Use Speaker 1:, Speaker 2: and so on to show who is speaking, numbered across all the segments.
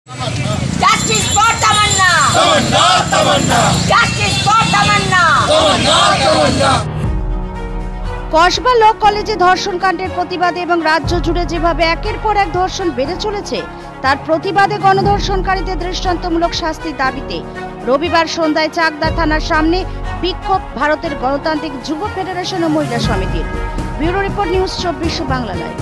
Speaker 1: Justice for Tamanna. Tamanna, Tamanna. Justice for Tamanna. Tamanna, Tamanna.
Speaker 2: Kasba ল কলেজে ধর্ষণ কাণ্ডের প্রতিবাদে এবং রাজ্য জুড়ে যেভাবে একের পর এক ধর্ষণ বেড়ে চলেছে তার প্রতিবাদে গণধর্ষণকারীদের দৃষ্টান্তমূলক শাস্তির দাবিতে রবিবার সন্ধ্যায় চাকদা থানার সামনে বিক্ষোভ ভারতের গণতান্ত্রিক যুব ফেডারেশন ও মহিলা সমিতির। Bureau report news 24 Bangla live.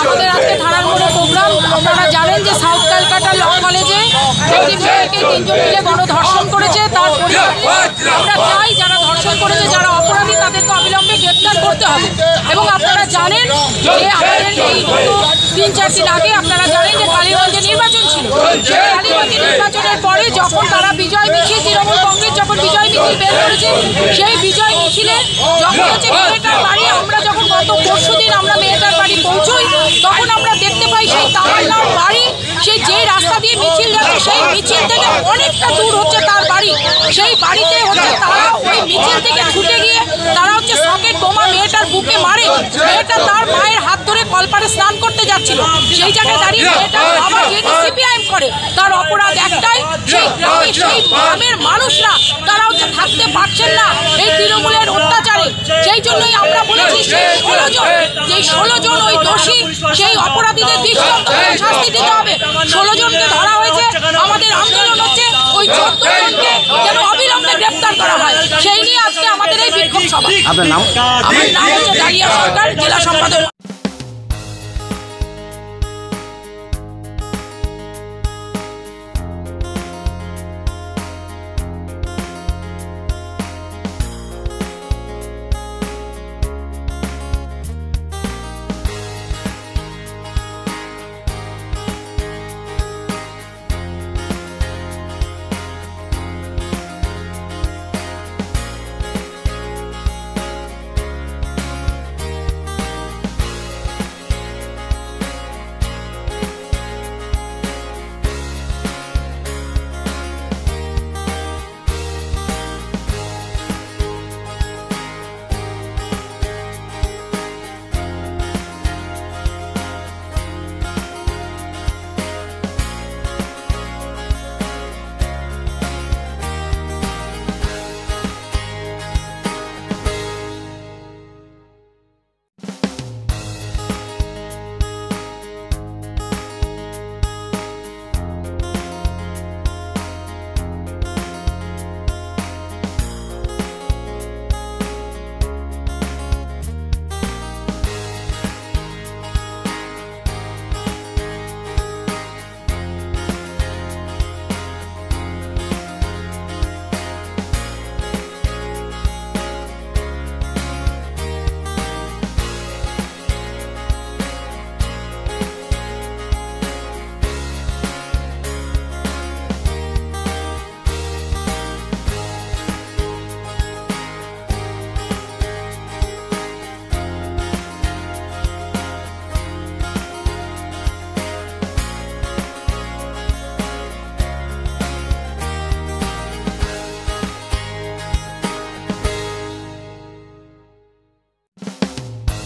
Speaker 3: আমাদের আজকে থানার মোড়ে প্রোগ্রাম। আপনারা জানেন যে সাউথ ক্যালকাটা ল কলেজে তিনজন মিলে গণধর্ষণ করেছে। তার আমরা চাই যারা ধর্ষণ করেছে, যারা অপরাধী, তাদেরকে অবিলম্বে গ্রেপ্তার করতে হবে। এবং আপনারা জানেন যে আমাদের এই গত 3-4 দিন আগে আপনারা জানেন যে কালীগঞ্জে নির্বাচন ছিল। কালীগঞ্জে নির্বাচনের পরে যখন তারা বিজয় মিছিল, তৃণমূল কংগ্রেস যখন বিজয় মিছিল বের করেছে, সেই বিজয় মিছিলে যখন হচ্ছে মেয়েটার বাড়ি, আমরা যখন গত পরশুদিন আমরা মেয়েটার বাড়ি পৌঁছই, তখন আমরা দেখতে পাই সেই তামান্নার বাড়ি, সেই যে রাস্তা দিয়ে মিছিল যাচ্ছে সেই মিছিল থেকে অনেকটা দূর হচ্ছে তার বাড়ি। সেই বাড়িতে হচ্ছে তারা ওই মিছিল থেকে ছুটে গিয়ে তারা হচ্ছে সকেট বোমা মেয়েটার বুকে মারে। মেয়েটা তার মায়ের হাত ধরে কলপারে স্নান করতে যাচ্ছিল, সেই জায়গায় দাঁড়িয়ে মেয়েটার বাবা যেহেতু সিপিআইএম করে, তার অপরাধ একটাই, সেই গ্রামে সেই গ্রামের মানুষরা তারা হচ্ছে থাকতে পারছেন না এই তৃণমূলের অত্যাচারে। সেই জন্যই আমরা বলেছি সেই 16 জন ওই দোষী, সেই অপরাধীদের দৃষ্টান্তমূলক শাস্তি দিতে হবে। 16 জনকে ধরা হয়েছে। আমাদের আন্দোলন হচ্ছে ওই 14 জনকে যেন অবিলম্বে গ্রেপ্তার করা হয়। সেই নিয়ে আজকে আমাদের এই বিক্ষোভ সভা।
Speaker 4: আপনার নাম?
Speaker 3: আমার নাম হচ্ছে ডালিয়া সরকার, জেলা সম্পাদক।